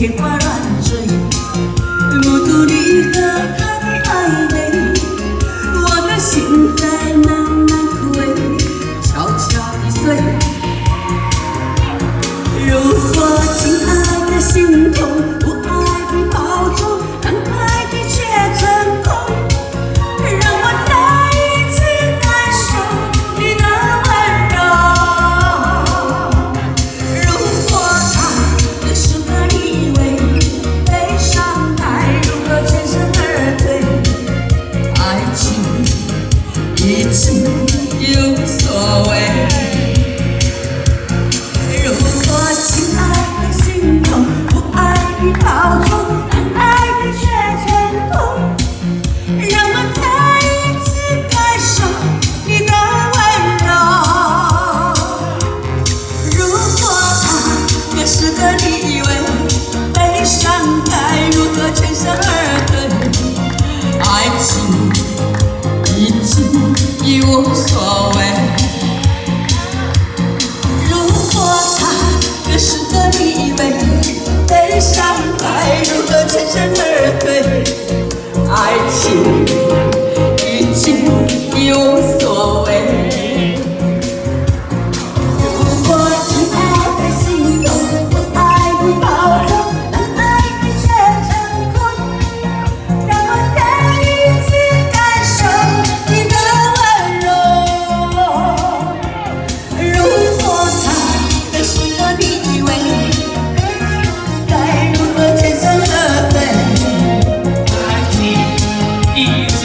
天花乱坠，目睹你和他的暧昧，我的心在慢慢枯萎，悄悄地碎。如果亲爱的心痛，不爱的保重，难爱的却成空，让我再一次感受你的温柔。如果他的时刻以为悲伤该如何全身而退，爱情已经无所谓。如果亲爱的心痛，不爱的保重，难爱的却成空，让我再一次感受你的温柔。如果他也是个以为悲伤该如何全身而退，爱情已经已无所谓。如果他也是个以为悲伤该如何全身而退，爱情已经已无所谓。如果亲爱的心痛，不爱的保重，难爱的却成空，让我再一次感受你的温柔。如果他也是个以为该如何全身而退，爱情已经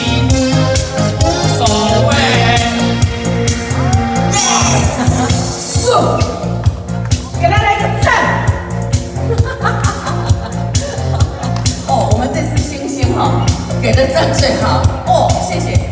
无所谓。给他来个赞！哦，我们这次星星哈给的赞最好哦，谢谢。